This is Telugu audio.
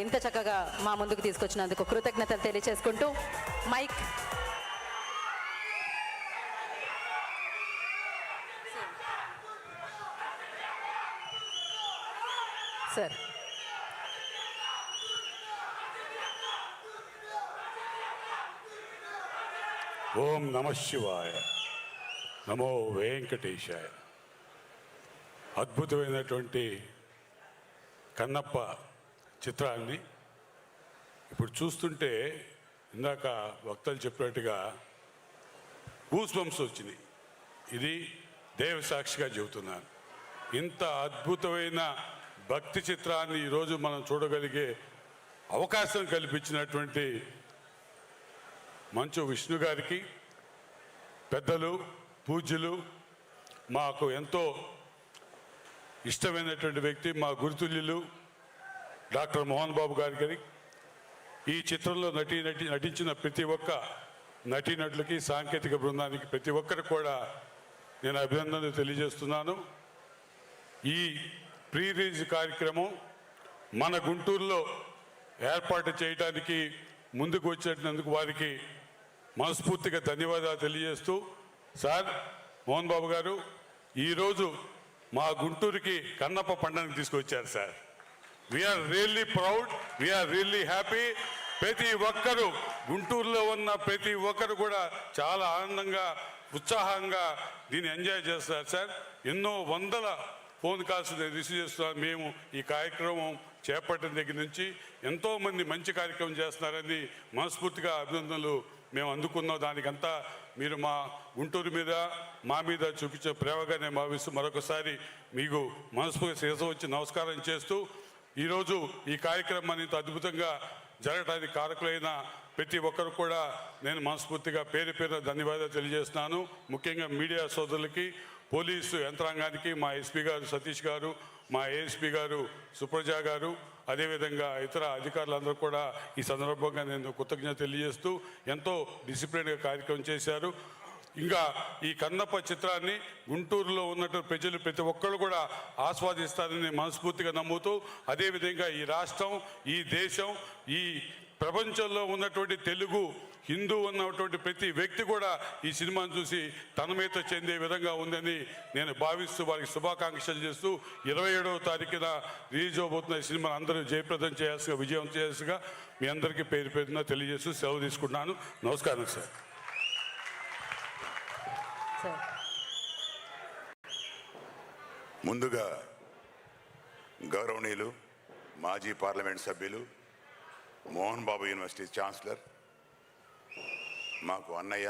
ఇంత చక్కగా మా ముందుకు తీసుకొచ్చినందుకు కృతజ్ఞతలు తెలియజేసుకుంటూ మైక్ సార్. ఓం నమ శివాయ, నమో వెంకటేశాయ. అద్భుతమైనటువంటి కన్నప్ప చిత్రాన్ని ఇప్పుడు చూస్తుంటే ఇందాక వక్తలు చెప్పినట్టుగా గూస్ బంప్స్ వచ్చినాయి. ఇది దేవసాక్షిగా చెబుతున్నాను. ఇంత అద్భుతమైన భక్తి చిత్రాన్ని ఈరోజు మనం చూడగలిగే అవకాశం కల్పించినటువంటి మంచు విష్ణు గారికి, పెద్దలు పూజ్యులు, మాకు ఎంతో ఇష్టమైనటువంటి వ్యక్తి, మా గురుతుల్యులు డాక్టర్ మోహన్ బాబు గారికి, ఈ చిత్రంలో నటించిన ప్రతి ఒక్క నటీనటులకి, సాంకేతిక బృందానికి, ప్రతి ఒక్కరికి కూడా నేను అభినందనలు తెలియజేస్తున్నాను. ఈ ప్రీ రిలీజ్ కార్యక్రమం మన గుంటూరులో ఏర్పాటు చేయడానికి ముందుకు వచ్చినందుకు వారికి మనస్ఫూర్తిగా ధన్యవాదాలు తెలియజేస్తూ, సార్ మోహన్ బాబు గారు ఈరోజు మా గుంటూరుకి కన్నప్ప పండుగను తీసుకొచ్చారు సార్. We're really proud, we're really happy. ప్రతి ఒక్కరూ గుంటూరులో ఉన్న ప్రతి ఒక్కరు కూడా చాలా ఆనందంగా, ఉత్సాహంగా దీన్ని ఎంజాయ్ చేస్తారు సార్. ఎన్నో వందల ఫోన్ కాల్స్ రిసీవ్ చేస్తున్నాను. మేము ఈ కార్యక్రమం చేపట్టిన దగ్గర నుంచి ఎంతోమంది మంచి కార్యక్రమం చేస్తున్నారని మనస్ఫూర్తిగా అభినందనలు మేము అందుకున్నాం. దానికంతా మీరు మా గుంటూరు మీద, మా మీద చూపించే ప్రేమగా నేను భావిస్తూ మరొకసారి మీకు మనస్ఫూర్తి శిరస్సు వచ్చి నమస్కారం చేస్తూ, ఈరోజు ఈ కార్యక్రమాన్ని ఇంత అద్భుతంగా జరగడానికి కారకులైన ప్రతి ఒక్కరు కూడా నేను మనస్ఫూర్తిగా పేరు పేరున ధన్యవాదాలు తెలియజేస్తున్నాను. ముఖ్యంగా మీడియా సోదరులకి, పోలీసు యంత్రాంగానికి, మా ఎస్పీ గారు సతీష్ గారు, మా ఏఎస్పీ గారు సుప్రజ గారు, అదేవిధంగా ఇతర అధికారులందరూ కూడా ఈ సందర్భంగా నేను కృతజ్ఞత తెలియజేస్తూ, ఎంతో డిసిప్లిన్గా కార్యక్రమం చేశారు. ఇంకా ఈ కన్నప్ప చిత్రాన్ని గుంటూరులో ఉన్నటువంటి ప్రజలు ప్రతి ఒక్కరు కూడా ఆస్వాదిస్తారని మనస్ఫూర్తిగా నమ్ముతూ, అదేవిధంగా ఈ రాష్ట్రం, ఈ దేశం, ఈ ప్రపంచంలో ఉన్నటువంటి తెలుగు, హిందూ ఉన్నటువంటి ప్రతి వ్యక్తి కూడా ఈ సినిమాను చూసి తన్మయత చెందే విధంగా ఉందని నేను భావిస్తూ వారికి శుభాకాంక్షలు చేస్తూ, 27వ తారీఖున రిలీజ్ అవబోతున్న ఈ సినిమాను అందరూ జయప్రదం చేయాల్సిగా, విజయం చేయాల్సిగా మీ అందరికీ పేరు పేరున తెలియజేస్తూ సెలవు తీసుకుంటున్నాను. నమస్కారం సార్. ముందుగా గౌరవనీయులు మాజీ పార్లమెంట్ సభ్యులు, మోహన్ బాబు యూనివర్సిటీ ఛాన్సలర్, మాకు అన్నయ్య,